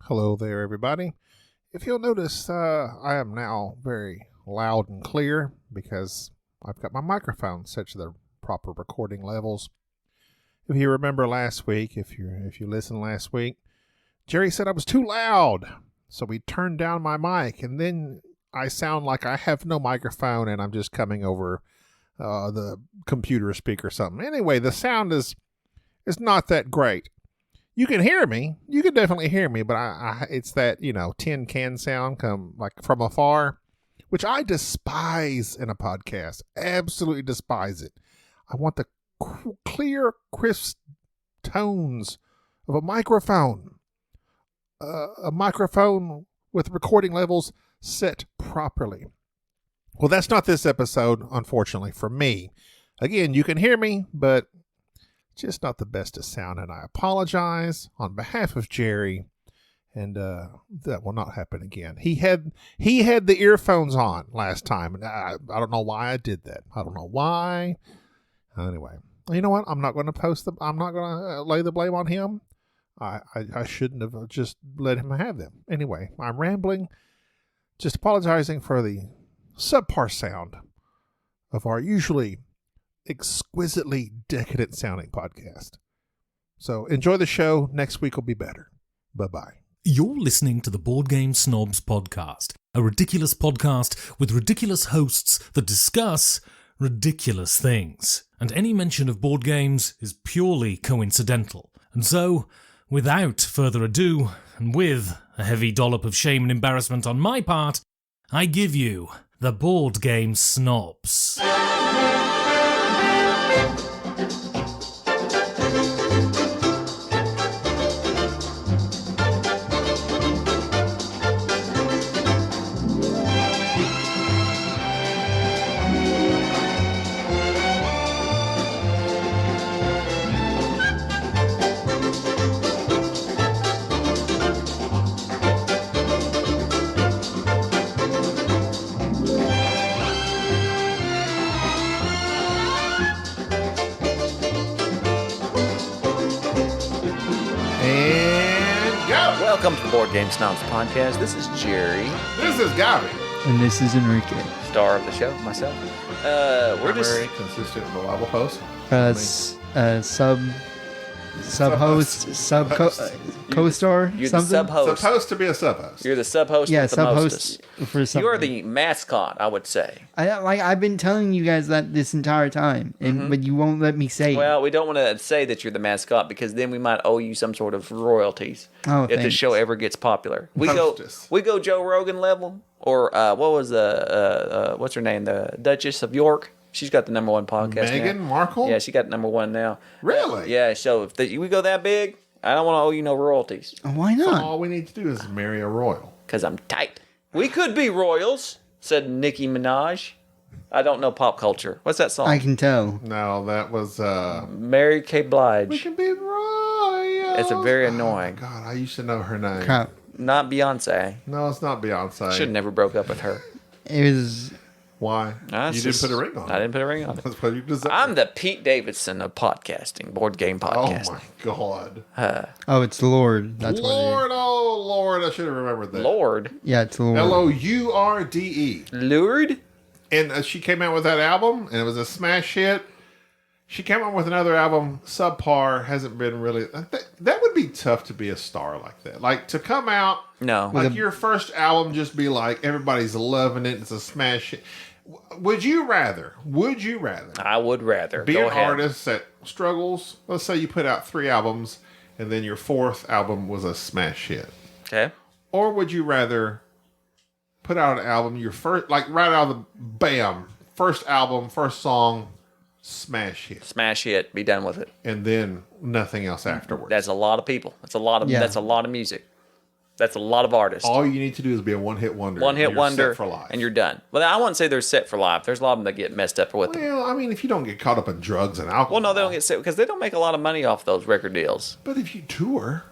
Hello there, everybody. If you'll notice, I am now very loud and clear because I've got my microphone set to the proper recording levels. If you remember last week, if you listened last week, Jerry said I was too loud, so we turned down my mic, and then I sound like I have no microphone and I'm just coming over the computer speaker or something. Anyway, the sound is not that great. You can hear me. You can definitely hear me, but it's that, tin can sound come like from afar, which I despise in a podcast. Absolutely despise it. I want the clear, crisp tones of a microphone. A microphone with recording levels set properly. Well, that's not this episode, unfortunately, for me. Again, you can hear me, but just not the best of sound, and I apologize on behalf of Jerry, and that will not happen again. He had the earphones on last time, and I don't know why I did that. I don't know why. Anyway, you know what? I'm not going to lay the blame on him. I shouldn't have just let him have them. Anyway, I'm rambling, just apologizing for the subpar sound of our usually exquisitely decadent sounding podcast. So enjoy the show. Next week will be better. Bye-bye. You're listening to the Board Game Snobs podcast, a ridiculous podcast with ridiculous hosts that discuss ridiculous things. And any mention of board games is purely coincidental. And so, without further ado, and with a heavy dollop of shame and embarrassment on my part, I give you the Board Game Snobs. Welcome to the Board Game Snobs podcast. This is Jerry. This is Gabby. And this is Enrique. Star of the show, myself. We're just very consistent, reliable host. Co-star. You're something. the sub-host. Supposed to be a sub-host. You're the sub-host. Yeah, with the sub-host mostest. for something. You are the mascot, I would say. I've been telling you guys that this entire time, but you won't let me say it. Well, we don't want to say that you're the mascot because then we might owe you some sort of royalties if the thanks. show ever gets popular. We Hostess. go Joe Rogan level, or what was what's her name, the Duchess of York. She's got the number one podcast. Meghan now. Markle? Yeah, she got number one now. Really? Yeah. So if we go that big, I don't want to owe you no royalties. Why So not? all we need to do is marry a royal. Because I'm tight. We could be royals, said Nicki Minaj. I don't know pop culture. What's that song? I can tell. No, that was Mary K. we Blige. can be royals. It's a very annoying. Oh, God, I used to know her name. Crap. Not Beyonce. No, it's not Beyonce. Should have never broke up with her. It was. Why? You didn't put a ring on it. I didn't put a ring on it. That's what you deserve. I'm the Pete Davidson of podcasting, board game Oh podcasting. my God. Oh, it's Lord. That's Lord, oh Lord, I should have remembered that. Lord. what it is. Yeah, it's Lord. Lourde. Lured? And she came out with that album, and it was a smash hit. She came out with another album, subpar, hasn't been really... That would be tough to be a star like that. Like, to come out... No. Like, your first album just be like, everybody's loving it, it's a smash hit. Would you rather I would rather. be Go an ahead. artist that struggles? Let's say you put out 3 albums, and then your 4th album was a smash hit. Okay. Or would you rather put out an album, your first, like right out of the bam, first album, first song, smash hit, Smash hit. Be done with it. and then nothing else afterwards? That's a lot of people. That's a lot of. Yeah. That's a lot of music. That's a lot of artists. All you need to do is be a one-hit wonder. One and hit you're wonder, set for life. and you're done. Well, I wouldn't say they're set for life. There's a lot of them that get messed up with them. Well, I mean, if you don't get caught up in drugs and alcohol. Well, no, they don't get set because they don't make a lot of money off those record deals. But if you tour,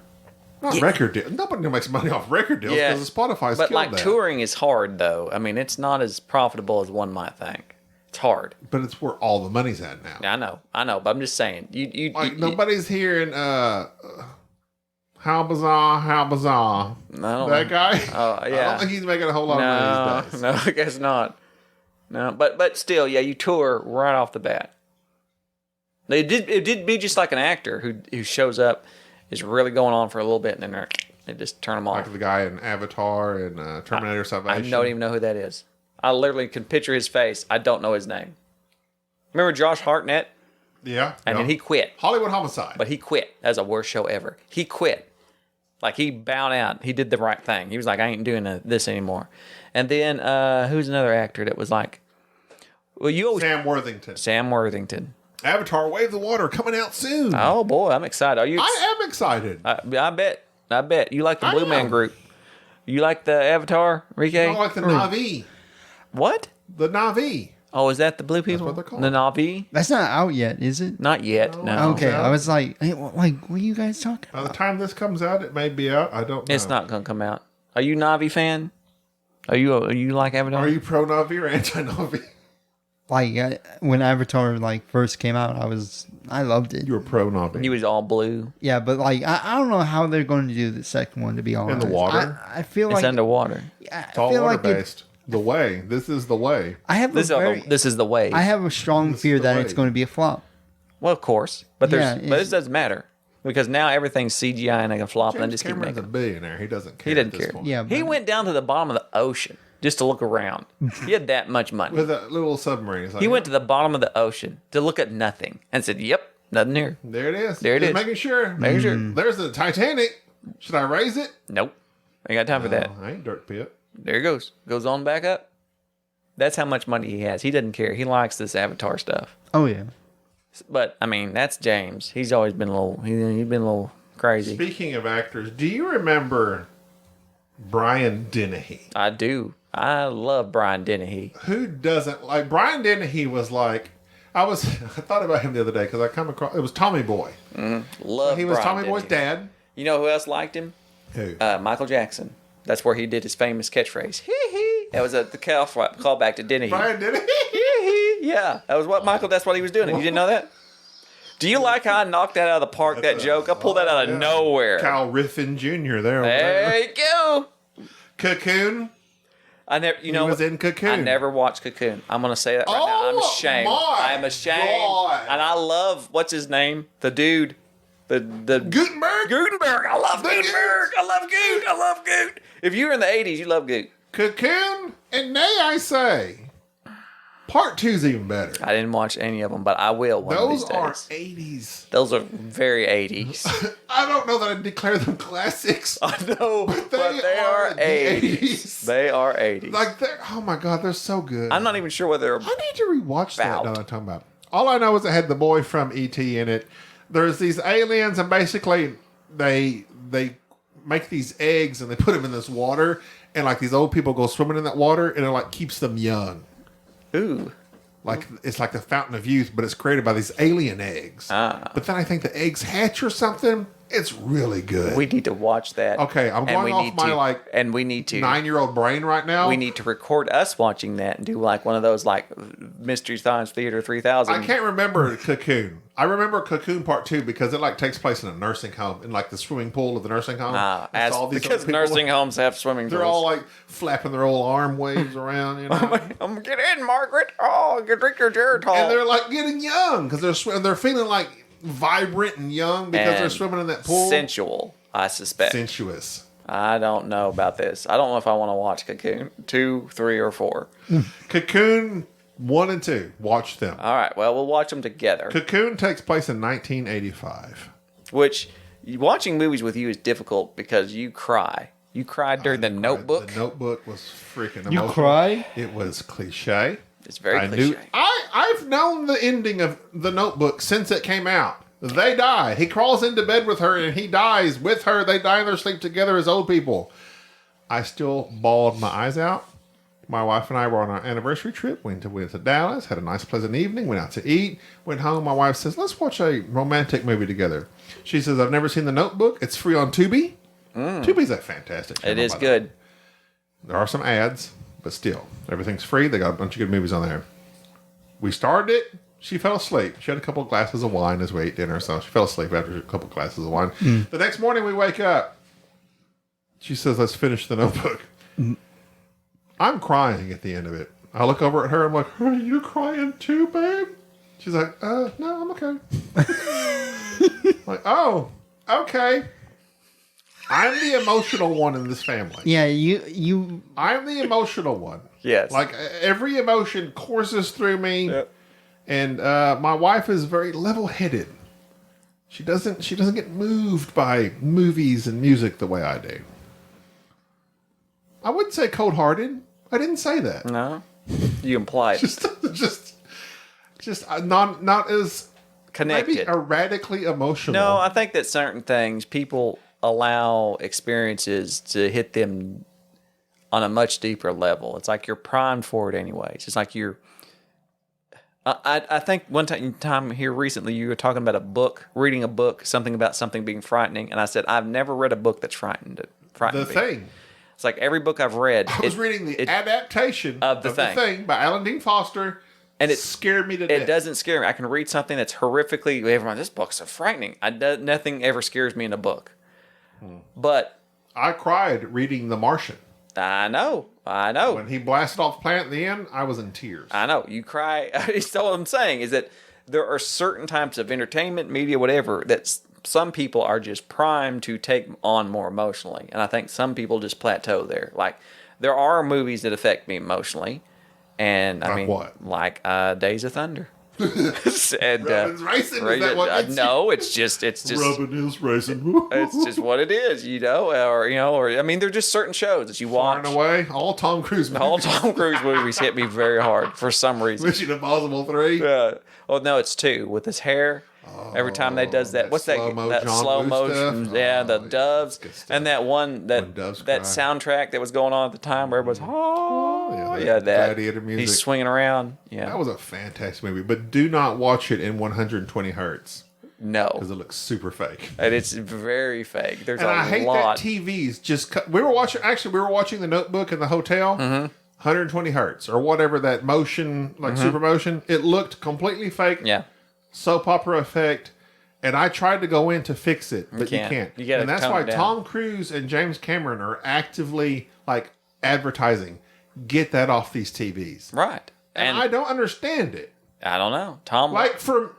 not Yeah. record deals. Nobody makes money off record deals Yeah. because Spotify's But killed like that. touring is hard, though. I mean, it's not as profitable as one might think. It's hard. But it's where all the money's at now. I know. But I'm just saying. You Like nobody's hearing. How How bizarre, how bizarre. No, That guy? Oh, yeah. I don't think he's making a whole lot of money these days. No, I guess not. No, but still, yeah, you tour right off the bat. It did be just like an actor who shows up, is really going on for a little bit, and then they just turn him off. Like the guy in Avatar and Terminator Salvation. I don't even know who that is. I literally can picture his face. I don't know his name. Remember Josh Hartnett? Yeah. And then he quit. Hollywood Homicide. But he quit. That was the worst show ever. He quit. Like, he bowed out. He did the right thing. He was like, I ain't doing this anymore. And then, who's another actor that was like, well, you always... Sam Worthington. Avatar, Wave the Water, coming out soon. Oh, boy, I'm excited. Are you... I am excited. I bet. You like the Blue Man Group. You like the Avatar, Ricky? I like the Na'vi. What? The Na'vi. Oh, is that the blue people? That's what they're called. The Na'vi? That's not out yet, is it? Not yet, no. Okay, I was like, hey, what are you guys talking By about? the time this comes out, it may be out. I don't know. It's not going to come out. Are you a Na'vi fan? Are you like Avatar? Are you pro Na'vi or anti Na'vi? Like, when Avatar, first came out, I loved it. You were pro Na'vi. He was all blue. Yeah, but, I don't know how they're going to do the second one, to be honest. In the water? I feel It's like... underwater. It's all water based. The way. This is the way. I have This is the way. I have a strong fear that it's going to be a flop. Well, of course. But Yeah, this doesn't matter. Because now everything's CGI and they can flop and then James just keep Cameron's a making. billionaire. He doesn't care. He doesn't at this care. point. Yeah, He but- went down to the bottom of the ocean just to look around. He had that much money. With a little submarine. It's like, He went to the bottom of the ocein to look at nothing and said, yep, nothing here. There it is. There it Just is. Making sure. Making sure. There's the Titanic. Should I raise it? Nope. Ain't got time for that. I ain't dirt pit. There it goes. Goes on back up. That's how much money he has. He doesn't care. He likes this Avatar stuff. Oh, yeah. But, I mean, that's James. He's always been a little, he's been a little crazy. Speaking of actors, do you remember Brian Dennehy? I do. I love Brian Dennehy. Who doesn't like Brian Dennehy? Was like I thought about him the other day because I come across it was Tommy Boy. Love He was Brian Tommy Boy's Dennehy. dad. You know who else liked him? Who? Michael Jackson. That's where he did his famous catchphrase. Hee hee. That was the callback to Dennehy. Brian Dennehy. Hee hee. Yeah, that was what Michael. That's what he was doing. You didn't know that? Do you like how I knocked that out of the park? That joke. I pulled that out of nowhere. Cal Riffin Jr. There. There you go. Cocoon. I never. You know. He was in Cocoon. I never watched Cocoon. I'm gonna say that right now. I'm ashamed. I'm ashamed. God. And I love what's his name? The dude. The Gutenberg. Gutenberg. I love The Gutenberg. I love Goot. I love Goot. If you were in the 80s, you love Goot. Cocoon. And nay, I say, Part 2's even better. I didn't watch any of them, but I will one of Those these are days. 80s. Those are very 80s. I don't know that I'd declare them classics. I know, but they are the 80s. They are 80s. Like they're oh my god, they're so good. I'm not even sure whether I need to rewatch that. About. Now that I'm talking about. All I know is it had the boy from E.T. in it. There's these aliens, and basically they make these eggs and they put them in this water, and like these old people go swimming in that water, and it like keeps them young. Ooh. Like it's like the fountain of youth, but it's created by these alien eggs. Ah. But then I think the eggs hatch or something. It's really good. We need to watch that. Okay, I'm And going we off need my to, and we need to 9-year-old brain right now. We need to record us watching that and do like one of those like Mystery Science Theater 3000. I can't remember Cocoon. I remember Cocoon Part 2 because it like takes place in a nursing home, in like the swimming pool of the nursing home. It's all these because other people. nursing homes have swimming They're pools. all like flapping their old arm waves around, you know. I'm gonna get in, Margaret. Oh, you drink your Geritol. And they're like getting young because they're feeling like vibrant and young because they're And swimming in that pool. Sensual, I suspect. Sensuous. I don't know about this. I don't know if I want to watch Cocoon 2, 3, or 4. Cocoon 1 and 2. Watch them. All right, well, we'll watch them together. Cocoon takes place in 1985. Which, watching movies with you is difficult because you cry. You cried during The Notebook. The Notebook was freaking You emotional. cry? It was cliche. It's very I cliche. knew. I've known the ending of The Notebook since it came out. They die. He crawls into bed with her and he dies with her. They die in their sleep together as old people. I still bawled my eyes out. My wife and I were on our anniversary trip. Went to Dallas. Had a nice, pleasant evening. Went out to eat. Went home. My wife says, "Let's watch a romantic movie together." She says, "I've never seen The Notebook. It's free on Tubi." Tubi's a fantastic channel, It is by the way. good. There are some ads, but still, everything's free. They got a bunch of good movies on there. We started it. She fell asleep. She had a couple of glasses of wine as we ate dinner, so she fell asleep after a couple of glasses of wine. The next morning we wake up. She says, let's finish the Notebook. I'm crying at the end of it. I look over at her. I'm like, are you crying too, babe? She's like, no, I'm okay. Like, oh, okay. I'm the emotional one in this family. Yeah, you. I'm the emotional one. Yes. Like every emotion courses through me. Yep. And my wife is very level-headed. She doesn't get moved by movies and music the way I do. I wouldn't say cold-hearted. I didn't say that. No, you implied. just not as Connected. maybe erratically emotional. No, I think that certain things people allow experiences to hit them on a much deeper level. It's like you're primed for it anyways. It's like you're. I think one time here recently you were talking about reading a book, something about something being frightening, and I said I've never read a book that's frightened The me. Thing. It's like every book I've read. I was reading the adaptation of The Thing by Alan Dean Foster, and it scared me to death. It doesn't scare me. I can read something that's horrifically. Everyone, this book's so frightening. Nothing ever scares me in a book. But I cried reading The Martian. I know. When he blasted off the planet at the end, I was in tears. I know. You cry. So what I'm saying is that there are certain types of entertainment, media, whatever, that some people are just primed to take on more emotionally. And I think some people just plateau there. Like, there are movies that affect me emotionally. And I mean, what? Like Days of Thunder. And, Robin's racing. Is that what no, it's just Robin is racing. it's just what it is, or I mean, they're just certain shows that you watch. Far and away, all Tom Cruise movies. All Tom Cruise movies hit me very hard for some reason. Mission Impossible 3. Yeah. Oh no, it's 2 with his hair. Every time they does that, what's that? That slow motion, yeah, the doves, and that one that soundtrack that was going on at the time where everybody's that Gladiator music. He's swinging around. Yeah, that was a fantastic movie, but do not watch it in 120 hertz. No, because it looks super fake, and it's very fake. There's and a lot. I hate that TVs just. We were watching The Notebook in the hotel. 120 hertz or whatever that motion, like super motion. It looked completely fake. Yeah. Soap opera effect, and I tried to go in to fix it, but you can't. And that's why Tom Cruise and James Cameron are actively like advertising, get that off these TVs. Right. And I don't understand it. I don't know. Tom for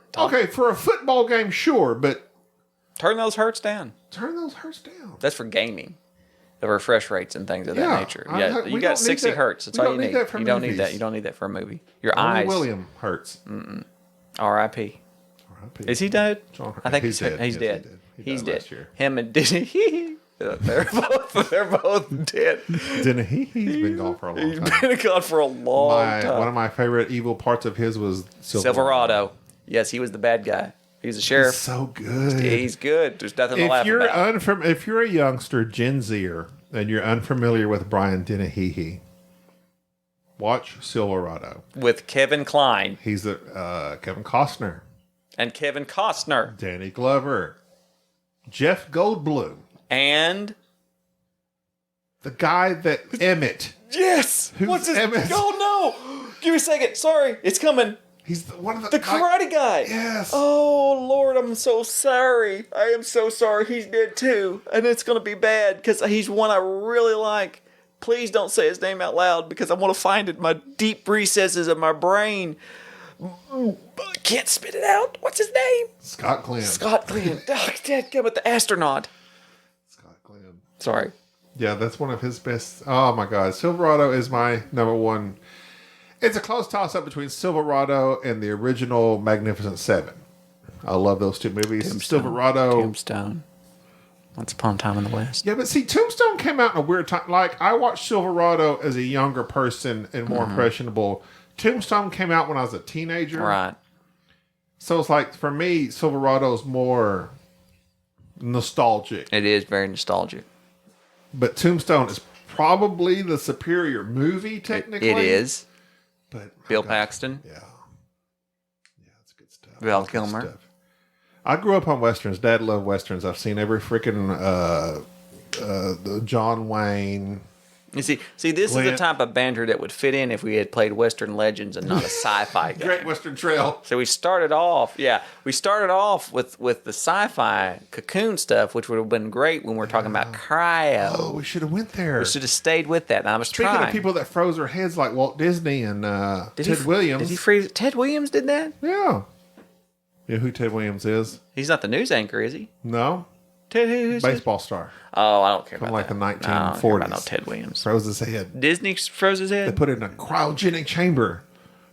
a football game, sure, but turn those hertz down. That's for gaming. The refresh rates and things of that nature. Yeah, you got 60 hertz. That's all you need. You don't need that. You don't need that for a movie. Your eyes. William Hertz. R.I.P. Is he dead? I think he's dead. He's dead. He's dead. Him and Dennehy. They're both dead. Dennehy, he's been gone for a long time. He's been gone for a long time. One of my favorite evil parts of his was Silverado. Yes, he was the bad guy. He's a sheriff. He's so good. He's good. There's nothing to laugh about. If you're a youngster, Gen Zer, and you're unfamiliar with Brian Dennehy, watch Silverado with Kevin Kline. He's the Kevin Costner. And Kevin Costner. Danny Glover. Jeff Goldblum. And the guy that Emmett. Yes. What's his Emmett? Oh no! Give me a second. Sorry, it's coming. He's one of the karate guy. Yes. Oh Lord, I'm so sorry. I am so sorry. He's dead too, and it's gonna be bad because he's one I really like. Please don't say his name out loud because I want to find it in my deep recesses of my brain. I can't spit it out. What's his name? Scott Glenn. Oh, dadgummit, the astronaut. Scott Glenn. Sorry. Yeah, that's one of his best. Oh my God, Silverado is my number one. It's a close toss-up between Silverado and the original Magnificent Seven. I love those two movies. Tombstone. Once Upon a Time in the West. Yeah, but see, Tombstone came out in a weird time. Like, I watched Silverado as a younger person and more impressionable. Tombstone came out when I was a teenager. Right. So it's like, for me, Silverado's more nostalgic. It is very nostalgic. But Tombstone is probably the superior movie, technically. It is. But Bill Paxton. Yeah, it's good stuff. Val Kilmer. I grew up on Westerns. Dad loved Westerns. I've seen every freaking John Wayne. You see, this is the type of banter that would fit in if we had played Western Legends and not a sci-fi game. Great Western Trail. So we started off with the sci-fi Cocoon stuff, which would have been great when we're talking about CRYO. Oh, we should have went there. We should have stayed with that. And I was Speaking trying. of people that froze their heads like Walt Disney and Ted Williams. Did he freeze? Ted Williams did that? Yeah. You know who Ted Williams is? He's not the news anchor, is he? No. Ted who's Baseball star. Oh, I don't care From about like that. the 1940s. No, I don't care about no Ted Williams. Froze his head. Disney froze his They head? put it in a cryogenic chamber.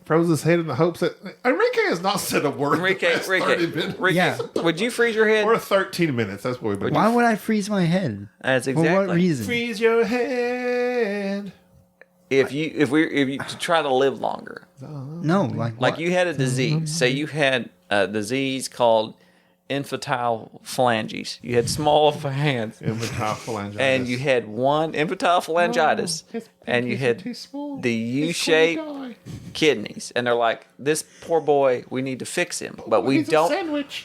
Froze his head in the hopes that... Enrique has not said a word Enrique, the past 30 minutes. Yeah. would you freeze your head? Or 13 minutes. That's what we've been Why would I freeze my head? That's For exactly. what reason? Freeze your head. If you to try to live longer, No, like like you had a disease. Say you had a disease called infantile phalanges. You had small hands, Infantile phalangitis. and you had one infantile phalangitis, and you had the U-shaped kidneys. And they're like, this poor boy, we need to fix him, but we he's a don't. sandwich.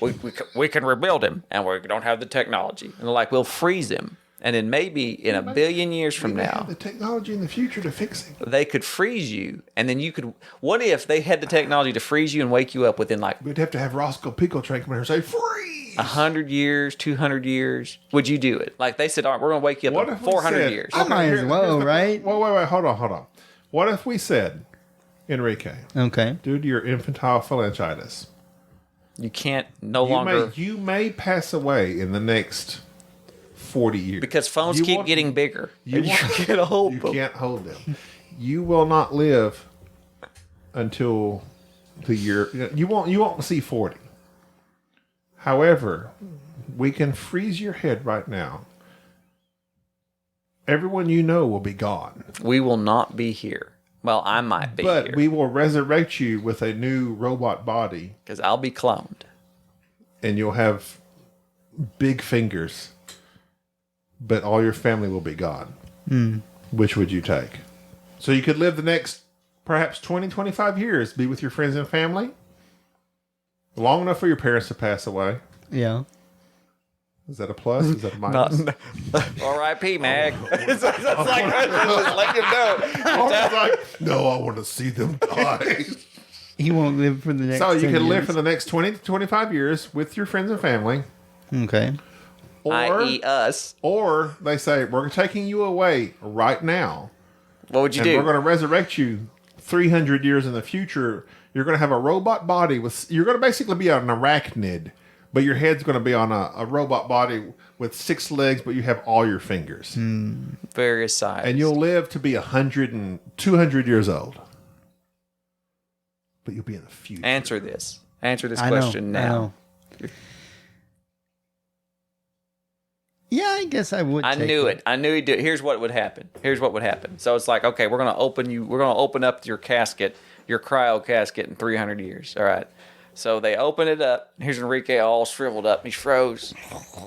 We can rebuild him, and we don't have the technology. And they're like, we'll freeze him, and then maybe in a billion years from now, the technology in the future to fix him. they could freeze you, and then you could. What if they had the technology to freeze you and wake you up within like We'd have to have Roscoe Pickletrain come here and say, freeze! 100 years, 200 years? Would you do it? Like they said, all right, we're going to wake you up What in if we 400 said- years. I might as well, here's the- right? Wait, hold on. What if we said, Enrique, Okay. due to your infantile phalangitis, You can't no longer you may pass away in the next 40 years. because phones You keep won't- getting bigger. you and you won't- can't hold You them. can't hold them. You will not live until the year you won't see 40. However, we can freeze your head right now. Everyone you know will be gone. We will not be here. Well, I might be But here we will resurrect you with a new robot body, because I'll be cloned. and you'll have big fingers, but all your family will be gone. Which would you take? So you could live the next perhaps 20, 25 years, be with your friends and family, long enough for your parents to pass away. Yeah. Is that a plus? Is that a minus? R.I.P. Mag. It's like just let you know. I was like, no, I want to see them die. He won't live for the next So you 10 can live years. for the next 20 to 25 years with your friends and family. Okay. Or, I.e. us. or they say, we're taking you away right now. What would you And do? we're going to resurrect you 300 years in the future. You're going to have a robot body you're going to basically be an arachnid, but your head's going to be on a robot body with 6 legs, but you have all your fingers. Various sides. And you'll live to be 100 and 200 years old. But you'll be in the future. Answer this. Answer this I question know, now. I know. Yeah, I guess I would. I take knew it. I knew he'd do it. Here's what would happen. So it's like, okay, we're gonna open up your casket, your cryo casket in 300 years. All right. So they open it up. Here's Enrique all shriveled up. He's froze,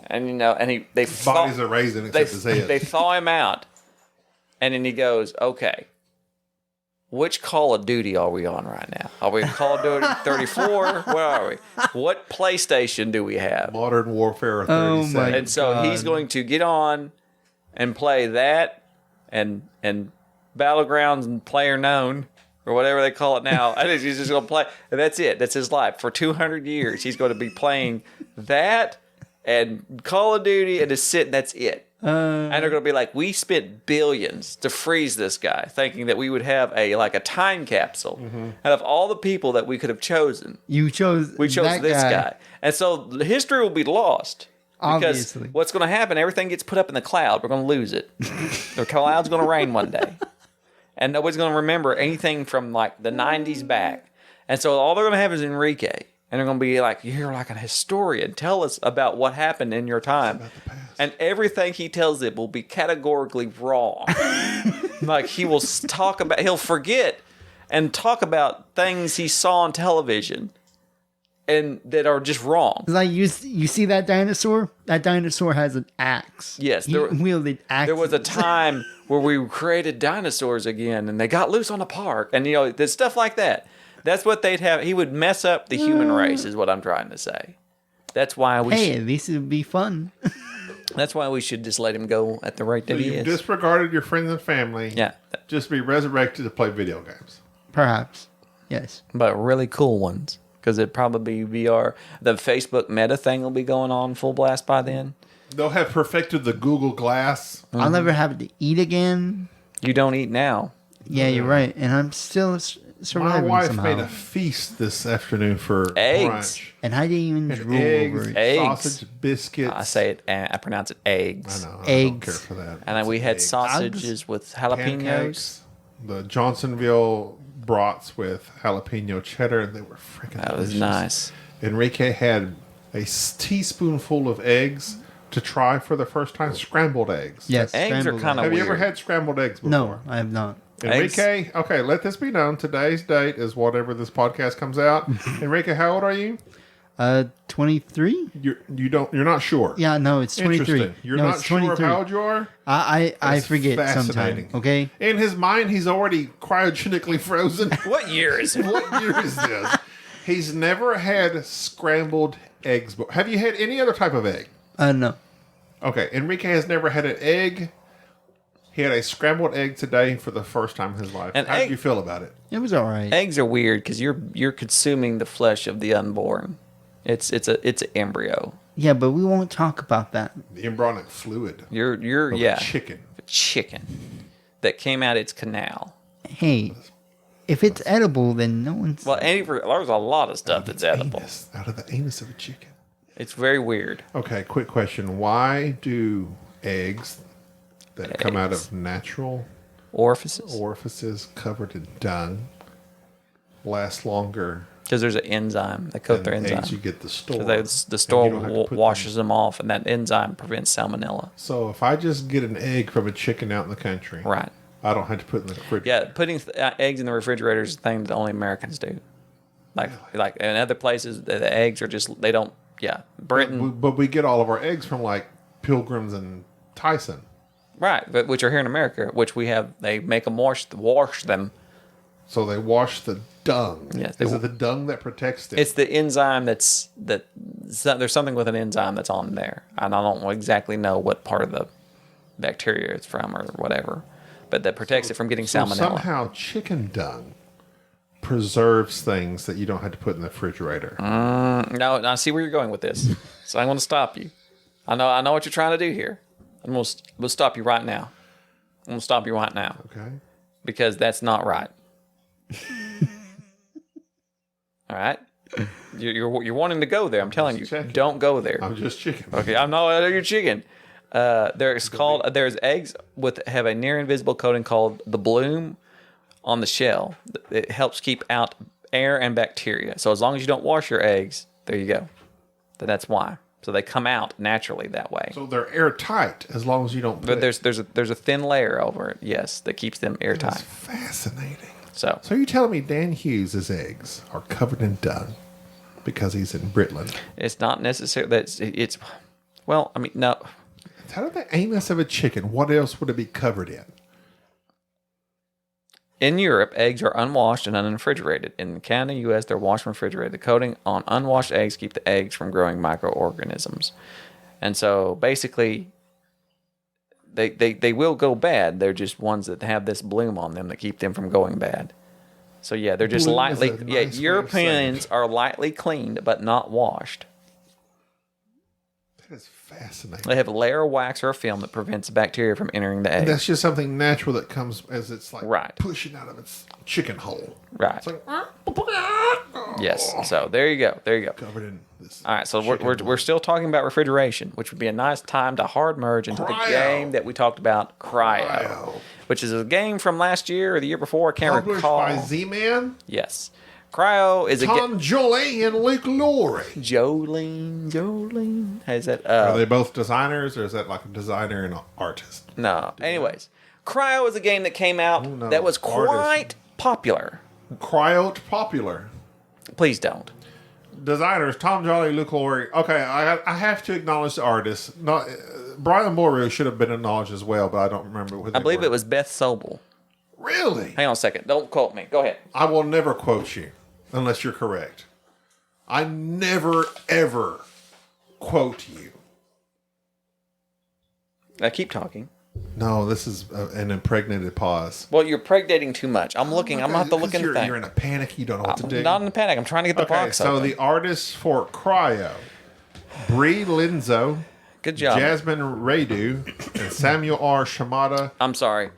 and they Bodies are raising except his head. They thaw him out, and then he goes, okay, which Call of Duty are we on right now? Are we Call of Duty 34? Where are we? What PlayStation do we have? Modern Warfare Oh 37. my And so he's God. going to get on and play that and Battlegrounds and PlayerUnknown or whatever they call it now. I think he's just going to play. And that's it. That's his life. For 200 years, he's going to be playing that and Call of Duty and just sit, and that's it. And they're going to be like, we spent billions to freeze this guy, thinking that we would have a time capsule. Out of all the people that we could have chosen, We chose this that guy. And so the history will be lost. Because Obviously. what's going to happen, everything gets put up in the cloud. We're going to lose it. The cloud's going to rain one day. And nobody's going to remember anything from like the 90s back. And so all they're going to have is Enrique. And they're going to be like, you're like a historian. Tell us about what happened in your time. And everything he tells it will be categorically wrong. Like he'll forget and talk about things he saw on television and that are just wrong. It's like you see that dinosaur? That dinosaur has an axe. Yes, he there- wielded axes. There was a time where we created dinosaurs again and they got loose on the park. And, there's stuff like that. That's what they'd have. He would mess up the human race is what I'm trying to say. That's why we Hey, at least it would be fun. That's why we should just let him go at the rate that he You've is. disregarded your friends and family. Yeah. Just be resurrected to play video games. Perhaps. Yes. But really cool ones. Because it'd probably be VR. The Facebook Meta thing will be going on full blast by then. They'll have perfected the Google Glass. I'll never have to eat again. You don't eat now. Yeah, you're right. And I'm still My surviving wife somehow. made a feast this afternoon for Eggs. brunch. And I didn't even And drool over it. Eggs. sausage, biscuits. I pronounce it eggs. I know. I don't Eggs. care for that. And then we had Eggs. sausages with jalapenos. Pancakes, the Johnsonville brats with jalapeno cheddar, and they were freaking That was delicious. nice. Enrique had a teaspoonful of eggs to try for the first time, scrambled eggs. Yes. Eggs are scrambled kinda eggs. Have you ever weird. had scrambled eggs before? No, I have not. Enrique, okay, let this be known. Today's date is whatever this podcast comes out. Enrique, how old are you? 23? You're not sure. Yeah, no, it's 23. Interesting. You're no, not it's sure of 23. how old you are? I That's forget fascinating. sometime. Okay. In his mind, he's already cryogenically frozen. What year is it? What year is this? He's never had scrambled eggs before. Have you had any other type of egg? No. Okay, Enrique has never had an egg. He had a scrambled egg today for the first time in his life. An How did egg- you feel about it? It was all right. Eggs are weird because you're consuming the flesh of the unborn. It's an embryo. Yeah, but we won't talk about that. The embryonic fluid. You're of a yeah. chicken. Chicken that came out its canal. Hey, if it's edible, then no one's... Well, there's a lot of stuff that's edible. Anus, out of the anus of a chicken. It's very weird. Okay, quick question. Why do eggs that come out of natural Orifices. orifices covered in dung last longer Because there's an enzyme. They coat their than enzyme. eggs you get the store? So the And store you don't have to put washes them off, and that enzyme prevents salmonella. So if I just get an egg from a chicken out in the country, Right. I don't have to put it in the refrigerator. Yeah, putting eggs in the refrigerator is a thing that only Americans do. Like in other places, the eggs are just they don't. Yeah, Britain, But we get all of our eggs from like Pilgrims and Tyson. right? But which are here in America, which we have. They make them wash them. So they wash the dung. Yes, Is it the dung that protects it? It's the enzyme there's something with an enzyme that's on there, and I don't exactly know what part of the bacteria it's from or whatever, but that protects it from getting so salmonella. somehow chicken dung preserves things that you don't have to put in the refrigerator. No, I see where you're going with this, so I'm going to stop you. I know what you're trying to do here. I'm going to stop you right now. I'm going to stop you right now Okay. because that's not right. All right, you're wanting to go there. I'm telling you, checking. don't go there. I'm just chicken. Okay, I'm not your chicken. There's eggs have a near invisible coating called the bloom on the shell. It helps keep out air and bacteria. So as long as you don't wash your eggs, there you go. That's why. So they come out naturally that way. So they're airtight as long as you don't. But there's a thin layer over it, yes, that keeps them That's airtight. fascinating. So So you're telling me Dan Hughes' eggs are covered in dung because he's in Britland? it's not necessary that it's well, I mean, no. It's out of the anus of a chicken. What else would it be covered in? In Europe, eggs are unwashed and unrefrigerated. In Canada, U.S., they're washed and refrigerated. The coating on unwashed eggs keep the eggs from growing microorganisms. And so basically, they will go bad. They're just ones that have this bloom on them that keep them from going bad. So yeah, they're just Bloom is lightly. a nice Yeah, way of saying Europeans it. are lightly cleaned but not washed. That is fascinating. They have a layer of wax or a film that prevents bacteria from entering the egg. And that's just something natural that comes as it's like Right. pushing out of its chicken hole. Right. It's like Yes. So there you go. There you go. covered in this. All right, so chicken we're blood. still talking about refrigeration, which would be a nice time to hard merge into the Cryo. game that we talked about, Cryo, Cryo. which is a game from last year or the year before. I can't Published recall. by Z-Man, Yes, Cryo is a game. Tom Jolie, and Luke Laurie. Jolene, has that? Are they both designers, or is that like a designer and an artist? No. Anyways, Cryo is a game that came out no, that was artist. quite popular. Cryo popular. Please don't. Designers Tom Jolie, Luke Laurie. Okay, I have to acknowledge the artists. Not Brian Boru should have been acknowledged as well, but I don't remember who they I believe were. it was Beth Sobel. Really? Hang on a second. Don't quote me. Go ahead. I will never quote you unless you're correct. I never ever quote you. Keep talking. No, this is an impregnated pause. Well, you're pregnating too much. I'm looking. I'm going to have to look in the thing. You're in a panic. You don't know what to do. Not in a panic. I'm trying to get the box so open. the artists for CRYO, Bree Linzo, Good job. Jasmine Radu, and Samuel R. Shimada. I'm sorry.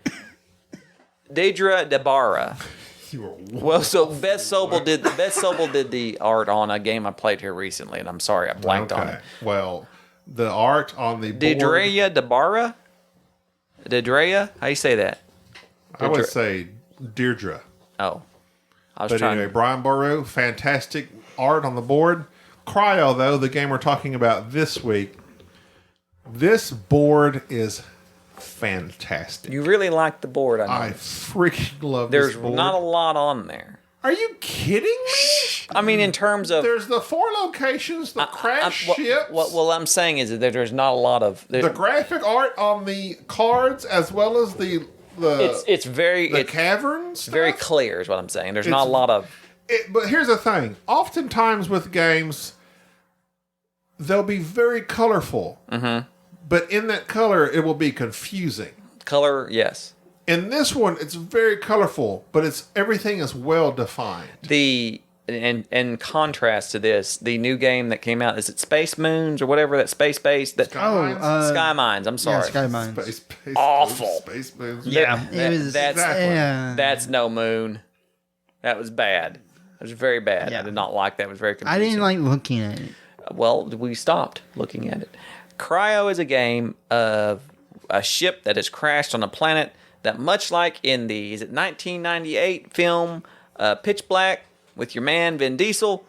Deidre DeBarra. Well, so Beth Sobel did the art on a game I played here recently, and I'm sorry I blanked on it. Well, the art on the board... Deidre DeBarra? Deidre? How you say that? I would say Deirdre. Oh. But anyway, Brian Boru, fantastic art on the board. CRYO, though, the game we're talking about this week, this board is fantastic. You really like the board, I know. I freaking love There's this board. not a lot on there. Are you kidding me? I mean, in terms of... There's the 4 locations, the crash ships. What I'm saying is that there's not a lot of... The graphic art on the cards, as well as the it's very... The caverns. It's very clear is what I'm saying. There's not a lot of... But here's the thing. Oftentimes with games, they'll be very colorful. Mm-hmm. But in that color, it will be confusing. Color, yes. In this one, it's very colorful, but everything is well defined. In contrast to this, the new game that came out, is it Space Moons or whatever, that space-based... Sky Mines, I'm sorry. Yeah, Sky Mines. Space Awful. Space Moons. Yeah, That's no moon. That was bad. It was very bad. Yeah. I did not like that. It was very confusing. I didn't like looking at it. Well, we stopped looking at it. CRYO is a game of a ship that has crashed on a planet that, much like in the 1998 film Pitch Black with your man Vin Diesel,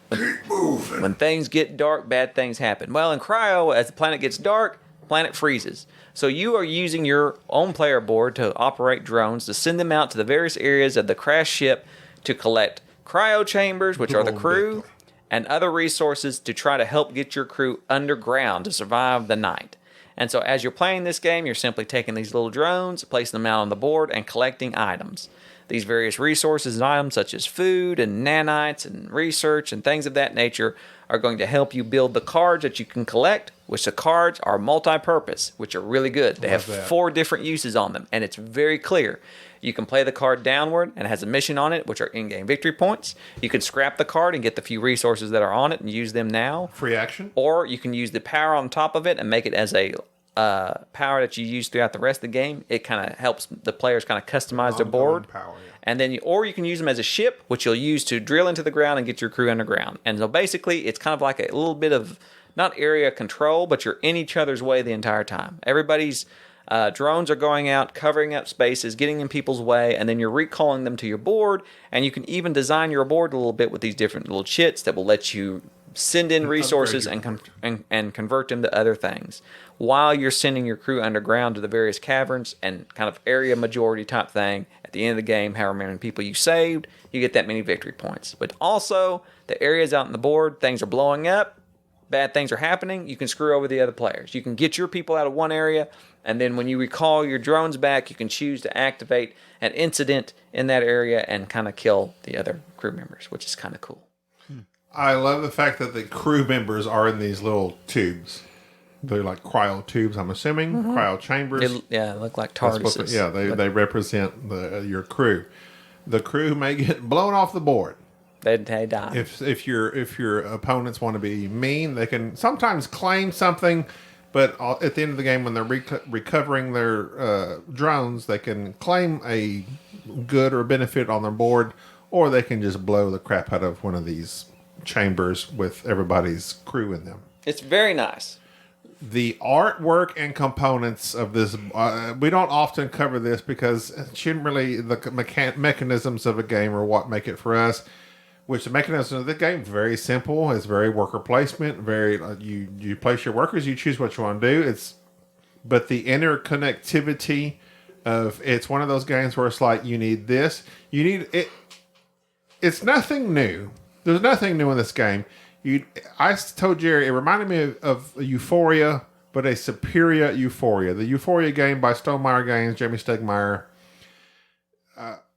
when things get dark, bad things happen. Well, in CRYO, as the planet gets dark, the planet freezes. So you are using your own player board to operate drones to send them out to the various areas of the crashed ship to collect cryo chambers, which are the crew, and other resources to try to help get your crew underground to survive the night. And so as you're playing this game, you're simply taking these little drones, placing them out on the board, and collecting items. These various resources and items, such as food and nanites and research and things of that nature, are going to help you build the cards that you can collect, which the cards are multi-purpose, which are really good. They have 4 different uses on them, and it's very clear. You can play the card downward, and it has a mission on it, which are in-game victory points. You can scrap the card and get the few resources that are on it and use them now. Free action. Or you can use the power on top of it and make it as a power that you use throughout the rest of the game. It kind of helps the players kind of customize their board. Power, yeah. And then or you can use them as a ship, which you'll use to drill into the ground and get your crew underground. And so basically, it's kind of like a little bit of, not area control, but you're in each other's way the entire time. Everybody's drones are going out, covering up spaces, getting in people's way, and then you're recalling them to your board. And you can even design your board a little bit with these different little chits that will let you send in resources and convert them to other things while you're sending your crew underground to the various caverns and kind of area majority type thing. At the end of the game, however many people you saved, you get that many victory points. But also, the areas out on the board, things are blowing up, bad things are happening, you can screw over the other players. You can get your people out of one area, and then when you recall your drones back, you can choose to activate an incident in that area and kind of kill the other crew members, which is kind of cool. I love the fact that the crew members are in these little tubes. They're like cryo tubes, I'm assuming. Mm-hmm. Cryo chambers. They look like TARDISes. They represent your crew. The crew may get blown off the board. They die. If your opponents want to be mean, they can sometimes claim something, but at the end of the game, when they're recovering their drones, they can claim a good or benefit on their board, or they can just blow the crap out of one of these chambers with everybody's crew in them. It's very nice. The artwork and components of this, we don't often cover this because generally the mechanisms of a game are what make it for us. Which the mechanism of the game very simple. It's very worker placement. Very you place your workers. You choose what you want to do. But the interconnectivity of it's one of those games where it's like you need this. You need it. It's nothing new. There's nothing new in this game. I told Jerry, it reminded me of Euphoria, but a superior Euphoria. The Euphoria game by Stonemaier Games, Jamie Stegmaier.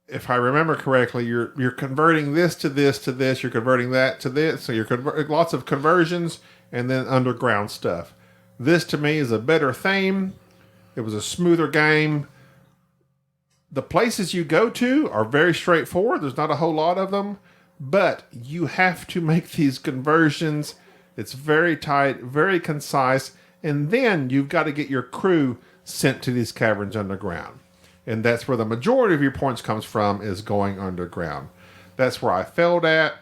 If I remember correctly, you're converting this to this to this. You're converting that to this. So you're lots of conversions and then underground stuff. This to me is a better theme. It was a smoother game. The places you go to are very straightforward. There's not a whole lot of them, but you have to make these conversions. It's very tight, very concise, and then you've got to get your crew sent to these caverns underground. And that's where the majority of your points comes from, is going underground. That's where I failed at.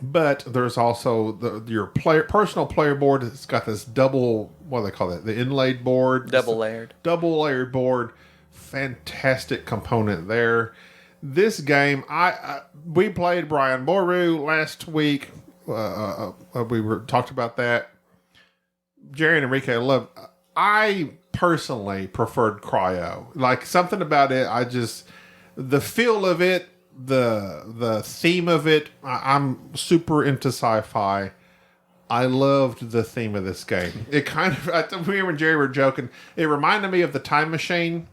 But there's also your personal player board. It's got this double, what do they call that? The inlaid board. Double layered board. Fantastic component there. This game, we played Brian Boru last week. We talked about that. Jerry and Enrique, I personally preferred CRYO. Like, something about it, the feel of it, the theme of it, I'm super into sci-fi. I loved the theme of this game. It kind of, me and Jerry were joking, it reminded me of the Time Machine,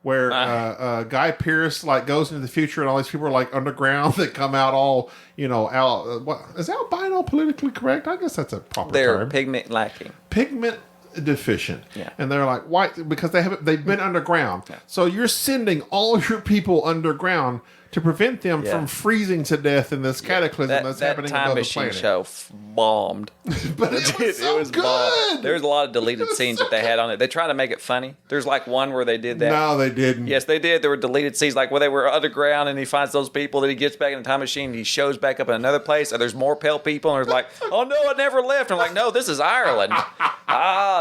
where Guy Pearce like goes into the future and all these people are like underground that come out all, what is albino politically correct? I guess that's a proper term. They're pigment lacking. Pigment deficient. Yeah. And they're like white because they've been underground. Yeah. So you're sending all your people underground to prevent them from freezing to death in this cataclysm that's happening above the planet. That Time Machine show bombed. But it was so good. Bombed. There's a lot of deleted scenes that they had on it. They tried to make it funny. There's like one where they did that. No, they didn't. Yes, they did. There were deleted scenes like where they were underground and he finds those people that he gets back in the time machine and he shows back up in another place and there's more pale people and there's like, oh no, I never left. And I'm like, no, this is Ireland.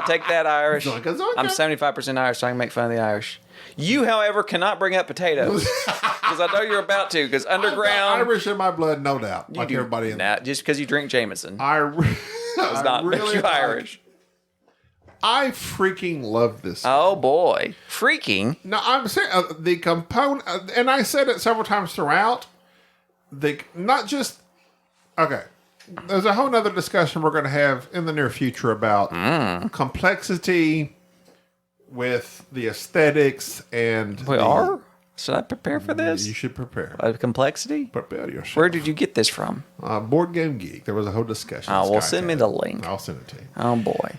Take that, Irish. I'm 75% Irish, so I can make fun of the Irish. You, however, cannot bring up potatoes because I know you're about to. Because underground, Irish in my blood, no doubt. Like everybody in just because you drink Jameson, does not make you Irish. I freaking love this. Oh boy, freaking! No, I'm saying the component, and I said it several times throughout. Not just okay. There's a whole nother discussion we're going to have in the near future about complexity with the aesthetics and we are. Should I prepare for this? You should prepare. Complexity? Prepare yourself. Where did you get this from? Board Game Geek. There was a whole discussion. Oh, well, send me the link. I'll send it to you. Oh boy,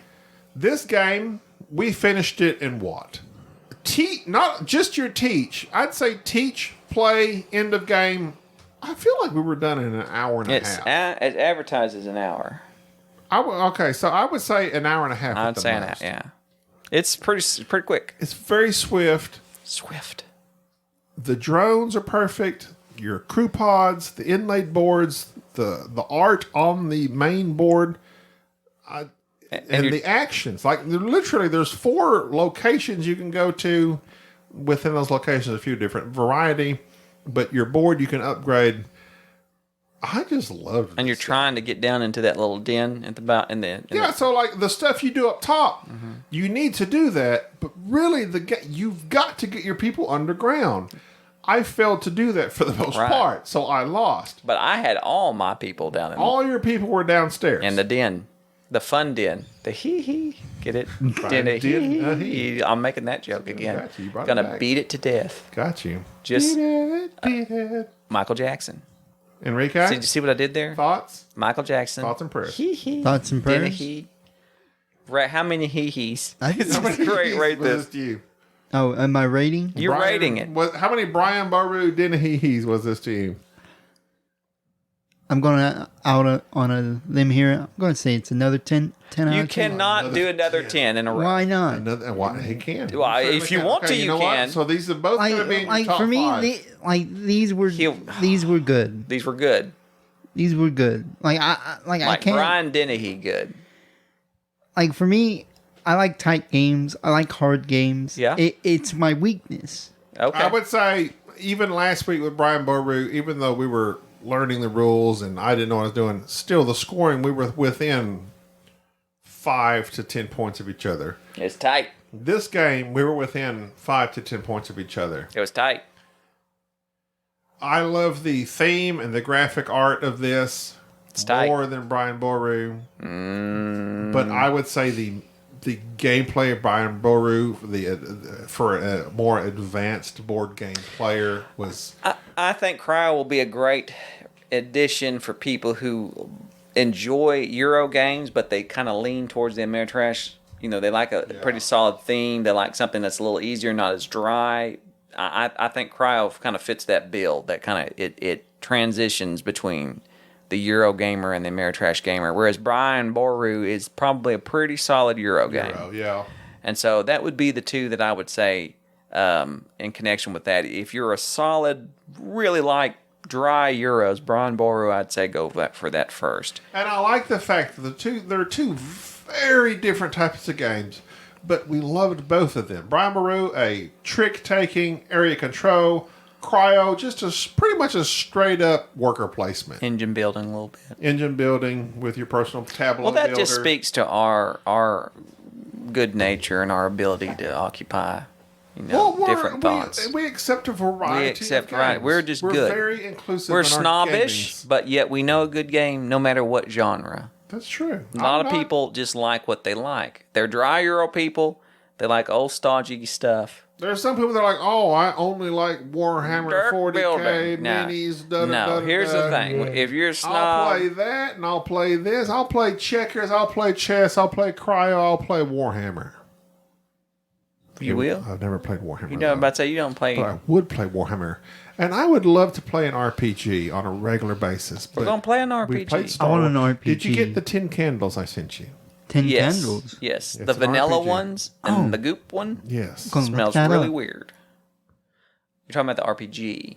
this game we finished it in what? Not just your teach. I'd say teach, play, end of game. I feel like we were done in an hour and a half. It advertises an hour. Okay, so I would say an hour and a half. I'd say an hour. Yeah. It's pretty quick. It's very swift. The drones are perfect. Your crew pods, the inlaid boards, the art on the main board, and the actions. Like literally, there's 4 locations you can go to. Within those locations, a few different variety, but your board you can upgrade. I just loved it. And you're trying to get down into that little den at the so like the stuff you do up top, you need to do that, but really you've got to get your people underground. I failed to do that for the most part, so I lost. But I had all my people down in all your people were downstairs. In the den. The fun den. The hee-hee. Get it? Den. I'm making that joke again. Gonna beat it to death. Got you. Just beat it. Michael Jackson. Enrique? Did you see what I did there? Thoughts? Michael Jackson. Thoughts and prayers. Thoughts and prayers? Dennehy. Right, how many hee-hees? Great, rate this. To you? Oh, am I rating? You're rating it. How many Brian Boru Dennehy's was this to you? I'm going out on a limb here. I'm going to say it's another 10 out of 10. You cannot do another 10 in a row. Why not? He can. Well, if you want to, you can. So these are both going to be in your top for me, 5. These were good. These were good. These were good. I can't. Brian Dennehy good. Like for me, I like tight games. I like hard games. Yeah. It's my weakness. Okay. I would say even last week with Brian Boru, even though we were learning the rules and I didn't know what I was doing, still the scoring, we were within 5 to 10 points of each other. It's tight. This game, we were within 5 to 10 points of each other. It was tight. I love the theme and the graphic art of this more than Brian Boru. But I would say the gameplay of Brian Boru for a more advanced board game player was... I think CRYO will be a great addition for people who enjoy Euro games, but they kind of lean towards the Ameritrash They like a pretty solid theme. They like something that's a little easier, not as dry. I think CRYO kind of fits that bill. That kind of it transitions between the Euro gamer and the Ameritrash gamer. Whereas Brian Boru is probably a pretty solid Euro game. Yeah. And so that would be the two that I would say in connection with that. If you're a solid, really like dry Euros, Brian Boru, I'd say go for that first. And I like the fact that there are two very different types of games, but we loved both of them. Brian Boru, a trick-taking, area control. CRYO, just pretty much a straight-up worker placement. Engine building a little bit. Engine building with your personal tableau Well, that builder. just speaks to our good nature and our ability to occupy, different thoughts. We accept a variety. We accept of games. right. We're just good. We're very inclusive. We're in our snobbish, gamings. but yet we know a good game no matter what genre. That's true. A lot of people just like what they like. They're dry Euro people. They like old stodgy stuff. There's some people that are like, oh, I only like Warhammer Dirt 40K, building. minis, No, here's the thing. If you're a snob, I'll play that, and I'll play this. I'll play checkers. I'll play chess. I'll play CRYO. I'll play Warhammer. you will. I've never played Warhammer. You know, I'm about to say you don't play. But I would play Warhammer. And I would love to play an RPG on a regular basis. We're gonna play an We played RPG. Star I want an Wars. RPG. Did you get the 10 candles I sent you? 10 Yes, candles. yes. It's The an vanilla RPG. ones and the goop one Yes. Gonna look smells that really up. weird. You're talking about the RPG.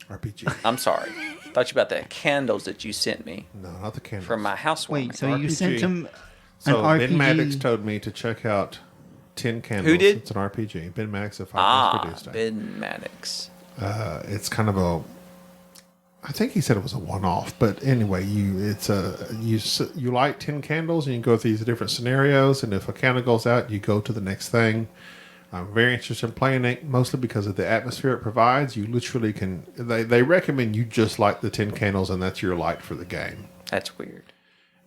RPG. I'm sorry. Thought you about the candles that you sent me No, not the candles. from my housewarming. Wait, so you sent RPG. him an So Ben RPG? Maddox told me to check out 10 Candles. Who did? It's an RPG. Ben Maddox of Five Things produced it. Ben Maddox. It's kind of a. I think he said it was a one-off, but anyway, you light 10 candles and you go through these different scenarios, and if a candle goes out, you go to the next thing. I'm very interested in playing it, mostly because of the atmosphere it provides. You literally can. They recommend you just light the 10 candles, and that's your light for the game. That's weird.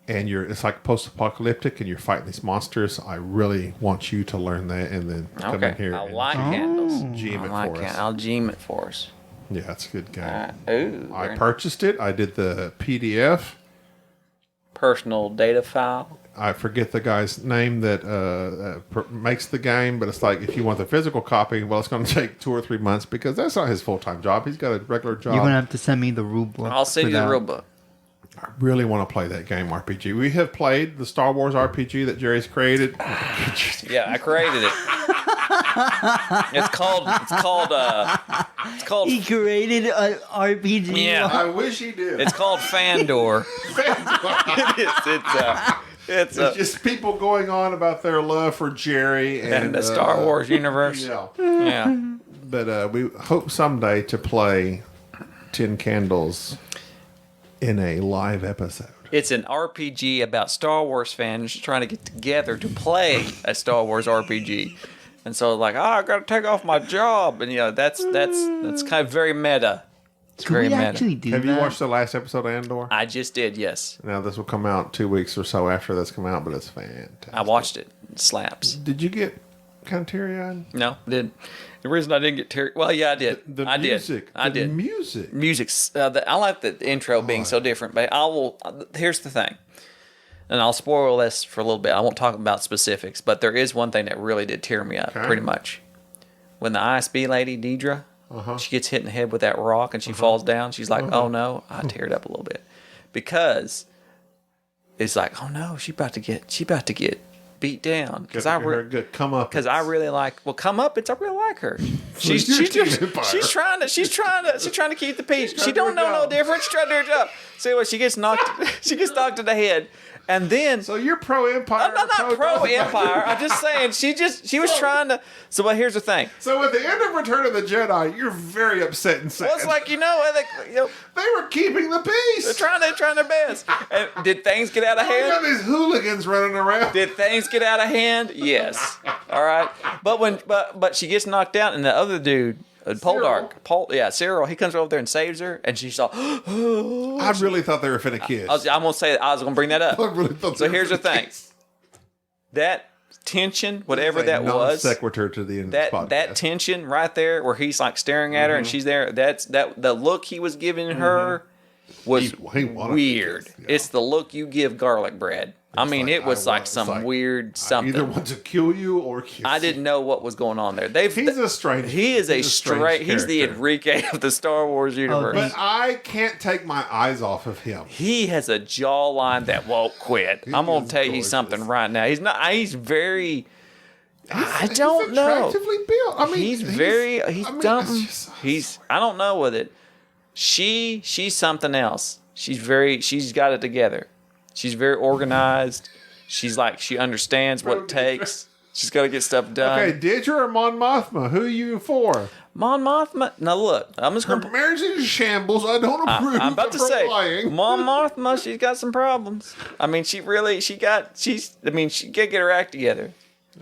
And it's like post-apocalyptic, and you're fighting these monsters. I really want you to learn that, and then come in Okay. here I'll and light candles. GM it for us. I'll GM it for us. Yeah, it's a good game. Ooh. I very purchased it. I did the PDF. personal data file. I forget the guy's name that makes the game, but it's like if you want the physical copy, well, it's going to take 2 or 3 months because that's not his full-time job. He's got a regular job. You're going to have to send me the rule book. I'll send for you the that. real book. I really want to play that game RPG. We have played the Star Wars RPG that Jerry's created. Yeah, I created it. It's called. He created an RPG. Yeah. I wish he did. It's called Fandor. It's just people going on about their love for Jerry and the Star Wars universe. Yeah. Yeah. But we hope someday to play 10 Candles in a live episode. It's an RPG about Star Wars fans trying to get together to play a Star Wars RPG. And so like, I got to take off my job. And, that's kind of very meta. It's Could very we meta. actually do Have that? you watched the last episode of Andor? I just did, yes. Now, this will come out 2 weeks or so after that's come out, but it's fantastic. I watched it. It slaps. Did you get kind of teary-eyed? No, didn't. The reason I didn't get teary... Well, yeah, I did. The I music. did. I did. Music. Music's... I like the intro being so different, but here's the thing. And I'll spoil this for a little bit. I won't talk about specifics, but there is one thing that really did tear me up, pretty much. When the ISB lady, Deidre, she gets hit in the head with that rock and she falls down, she's like, oh no, I teared up a little bit. Because it's like, oh no, she about to get beat down. Because I really like, well, come up, I really like her. She's trying to keep the peace. She don't know no difference. She's trying to do her job. See what she gets knocked in the head. And then, so you're pro-Empire. I'm not pro-Empire. I'm just saying she was trying to. So, but here's the thing. So at the end of Return of the Jedi, you're very upset and sad. Well, it's like they were keeping the peace. They're trying their best. And did things get out of You got hand? these hooligans running around. Did things get out of hand? Yes. All right. But she gets knocked out, and the other dude, Cyril, he comes over there and saves her, and she's all. I really thought they were finna kiss. I was gonna bring that up. I really thought So they were here's the finna thing. kiss. That tension, whatever that Non was, sequitur to the end of this podcast. that tension right there, where he's like staring at her and she's there. The look he was giving her was He wanted to weird. kiss, yeah. It's the look you give garlic bread. I mean, it was like some weird something. I either want to kill you or kiss I didn't know what was going on there. He's a strange. He is a strange. He's the character. Enrique of the Star Wars universe. But I can't take my eyes off of him. He has a jawline that won't quit. I'm gonna tell you something right now. He's not. He's very. I don't know. Attractively built. I mean, He's something. He's. I don't know with it. She's something else. She's got it together. She's very organized. She's like, she understands what it takes. She's got to get stuff done. Okay, Deirdre or Mon Mothma? Who are you for? Mon Mothma. Now look, I'm just going to. Her marriage is in shambles. I don't approve. I'm about to say, lying. Mon Mothma. She's got some problems. I mean, she got to get her act together.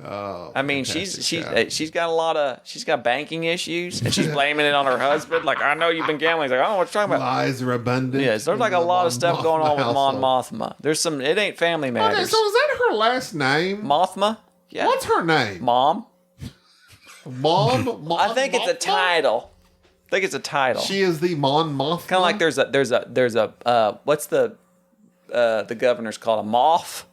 Oh, I mean, she's got banking issues, and she's blaming it on her husband. Like, I know you've been gambling. He's like, I don't know what you're talking about. Lies are abundant. Yes, there's like a lot of stuff going on with Mon Mothma. There's some. It ain't family matters. Okay, so is that her last name? Mothma. Yeah. What's her name? Mom. Mom. I think it's a title. She is the Mon Mothma. Kind of like there's a what's the governor's called, a Moff.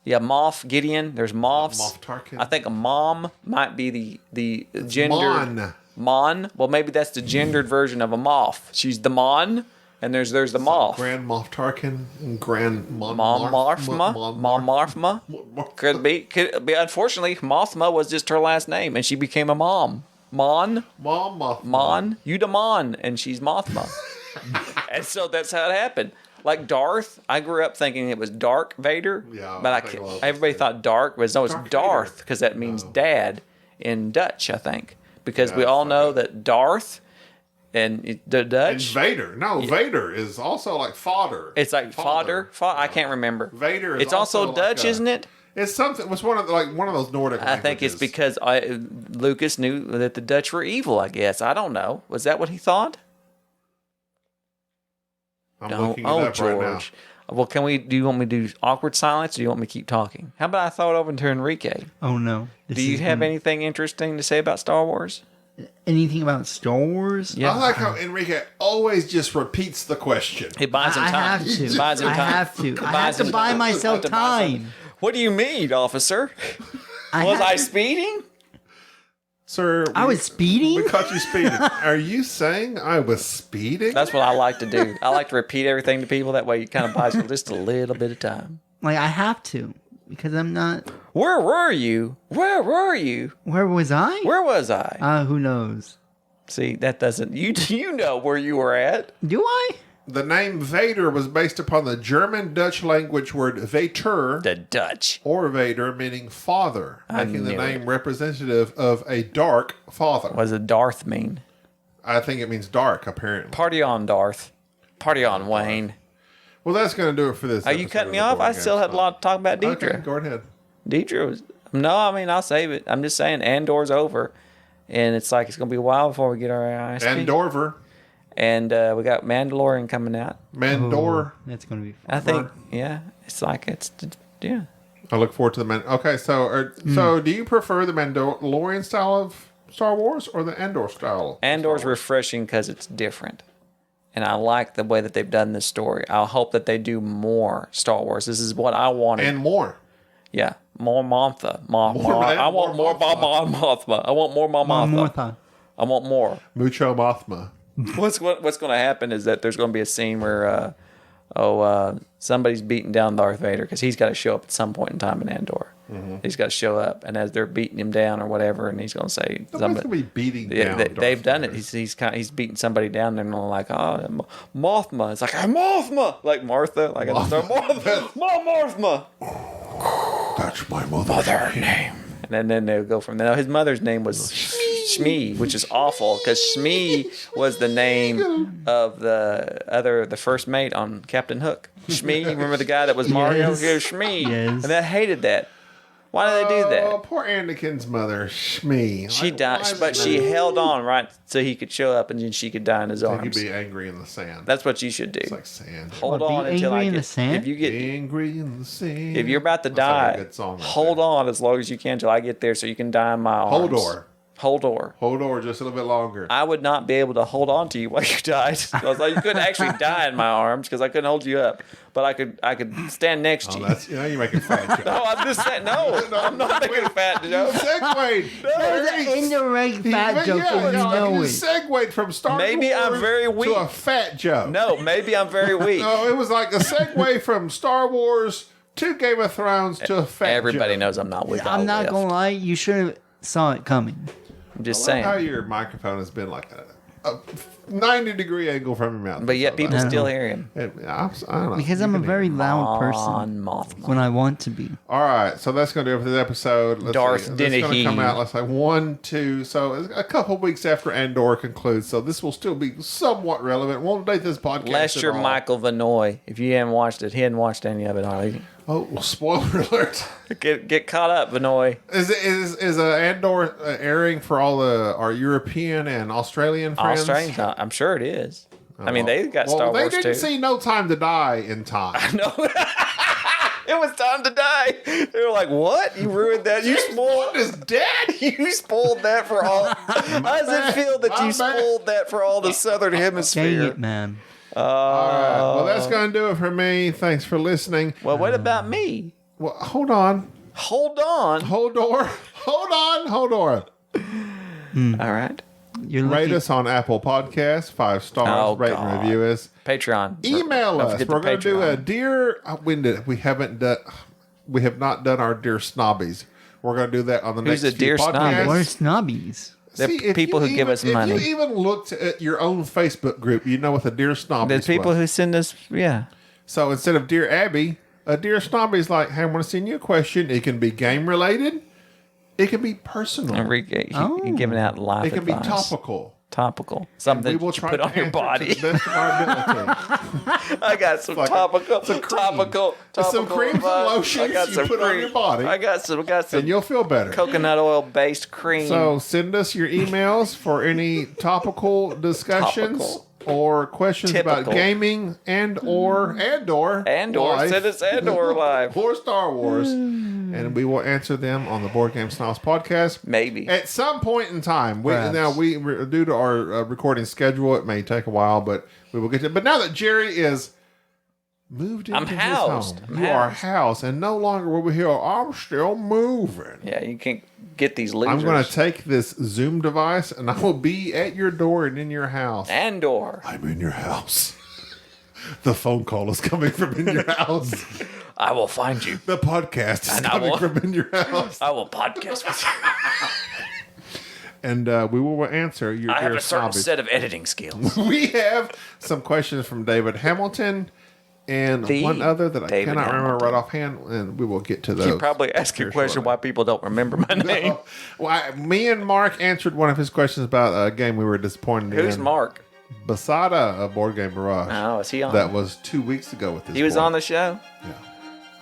Yeah, Moff Gideon. There's Moffs. Moff Tarkin. I think a mom might be the gendered. Mon. Well, maybe that's the gendered version of a Moff. She's the Mon, and there's the Moff. Grand Moff Tarkin and Grand Mom Marfma. Could be. Unfortunately, Mothma was just her last name, and she became a mom. Mom Mothma. Mon. You the Mon, and she's Mothma. And so that's how it happened. Like Darth, I grew up thinking it was Dark Vader. Yeah, but everybody thought Dark was it's Darth, because that means dad in Dutch, I think. Because we all know that Darth and the Dutch. And Vader. No, Vader is also like fodder. It's like fodder. I can't remember. Vader is it's also Dutch, isn't it? It's something. It was one of those Nordic languages. I think it's because Lucas knew that the Dutch were evil, I guess. I don't know. Was that what he thought? I'm looking it up George. right now. Well, do you want me to do awkward silence, or do you want me to keep talking? How about I throw it over to Enrique? Oh, no. Do you have anything interesting to say about Star Wars? Anything about Star Wars? Yeah. I like how Enrique always just repeats the question. It buys him time. I have to. I have to buy myself time. What do you mean, officer? Was I speeding? Sir, I was speeding? We caught you speeding. Are you saying I was speeding? That's what I like to do. I like to repeat everything to people. That way you kind of buy just a little bit of time. Like, I have to. Because I'm not... Where were you? Where were you? Where was I? Where was I? Who knows? See, that doesn't... You know where you were at. Do I? The name Vader was based upon the German-Dutch language word Vater. The Dutch. Or Vader, meaning father, making the name representative of a dark father. What does a Darth mean? I think it means dark, apparently. Party on, Darth. Party on, Wayne. Well, that's going to do it for this. Are you cutting me off? I still had a lot to talk about Deidre. Okay, go ahead. Deidre was... No, I mean, I'll save it. I'm just saying, Andor's over. And it's like, it's going to be a while before we get our ISP. Andorver. And we got Mandalorian coming out. Mandor. That's going to be fun. I think, yeah. It's like, yeah. I look forward to the Okay, so so do you prefer the Mandalorian style of Star Wars or the Andor style? Andor's refreshing because it's different. And I like the way that they've done this story. I hope that they do more Star Wars. This is what I wanted. And more. Yeah. More Mothma. I want more Mothma. I want more Mothma. I want more. Mucho Mothma. What's going to happen is that there's going to be a scene where somebody's beating down Darth Vader because he's got to show up at some point in time in Andor. Mm-hmm. He's got to show up, and as they're beating him down or whatever, and he's going to say, "Somebody's going to be beating down." They've done it. He's beating somebody down, and they're like, "Oh, Mothma." It's like, "Hey, Mothma," like Martha, like Mothma. That's my mother's name. And then they'll go from there. His mother's name was Shmi, which is awful because Shmi was the name of the first mate on Captain Hook. Shmi, remember the guy that was Mario? Yes. He was Shmi. Yes. And I hated that. Why do they do that? Oh, poor Anakin's mother, Shmi. She died, but she held on right so he could show up and then she could die in his arms. He'd be angry in the sand. That's what you should do. It's like sand. Hold on until I get. The sand? If you get angry in the sand. If you're about to die, hold on as long as you can until I get there, so you can die in my arms. Holdor. Hodor just a little bit longer. I would not be able to hold on to you while you died. I was like, you couldn't actually die in my arms because I couldn't hold you up, but I could stand next to you. That's you're making fat jokes. No, I'm just saying. No, I'm not making a fat joke. Segued. That was an indirect fat joke, and you know it. Segued from Star Maybe Wars I'm very weak. to a fat joke. No, maybe I'm very weak. No, it was like a segue from Star Wars to Game of Thrones to a fat Everybody joke. knows I'm not weak. I'm not going to lie. You should have saw it coming. I'm just I love how saying. your microphone has been like a 90-degree angle from your mouth. But yet people I know. still hear him. I don't know. Because You I'm a can very hear. loud person On Mothman. when I want to be. All right, so that's going to do it for this episode. Let's Darth see. This is going to Dennehy. come out, let's say, 1, 2. So it's a couple weeks after Andor concludes. So this will still be somewhat relevant. Won't date this podcast. Lester at all. Michael Vanoy. If you hadn't watched it, he hadn't watched any of it, Harley. Oh, well, spoiler alert. Get caught up, Vanoy. Is Andor airing for all our European and Australian friends? Australians, I'm sure it is. I mean, they got well, Star Wars they didn't too. see No Time to Die in time. No. It was time to die. They were like, "What? You ruined that? You spoiled is dead. You spoiled that for all." How does it feel that My you bad. spoiled that for all the Southern Dang Hemisphere? it, man. All right. Well, that's going to do it for me. Thanks for listening. Well, what about me? Well, hold on. Hold on. Hold on. All right. You're Rate looking, us on Apple Podcasts, 5 stars. Oh, Rate God. and review us. Patreon. Email Don't us. forget We're the going to do a Patreon. dear. We have not done our dear snobbies. We're going to do that on the Who's next a few dear snob? podcasts. we're snobbies. They're if people you who give us if money. If you even looked at your own Facebook group, you know what the dear snobbies There's people was. who send us, yeah. So instead of Dear Abby, a Dear Snobby is like, hey, I want to send you a question. It can be game related. It can be personal. Enrique, you're giving out life It can be advice. topical. Topical. Something We will that you try put to on your answer body. to the best of our ability. I got some like topical, some cream. topical creams and advice. lotions I got you some put on cream. your body. I got some And you'll feel better. coconut oil based cream. So send us your emails for any topical discussions Topical. or questions about Typical. gaming and/or life. Send us Andor live. or Star Wars, and we will answer them on the Board Game Snobs podcast. Maybe. At some point in time. Perhaps. Due to our recording schedule, it may take a while, but we will get to it. But now that Jerry is moved into I'm his housed. home, I'm you are housed. housed, and no longer will we hear, I'm still moving. Yeah, you can't get these losers. I'm going to take this Zoom device, and I will be at your door and in your house. Andor. I'm in your house. The phone call is coming from in your house. I will find you. The podcast is And I coming will- from in your house. I will podcast with you. And we will answer your I have dear a certain snobbies. set of editing skills. We have some questions from David Hamilton and The one other that I David cannot remember Hamilton. right offhand, and we will get to those. You probably ask a here question shortly. why people don't remember my name. Me and Mark answered one of his questions about a game we were disappointed in. Who's Mark? Basada of Board Game Barrage. Oh, is he on? That was 2 weeks ago with this He was board. on the show?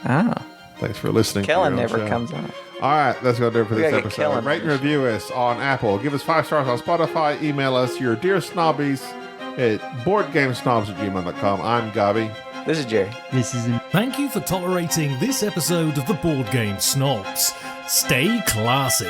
Yeah. Oh. Thanks for listening. to Kellen your own never show. comes on. All right, that's going to do it for We this gotta get episode. Kellen Rate and on this review us on Apple. Give us 5 stars on Spotify. Email us your dear snobbies at boardgamesnobs@gmail.com. I'm Gabi. This is Jerry. This is Thank you for tolerating this episode of the Board Game Snobs. Stay classy.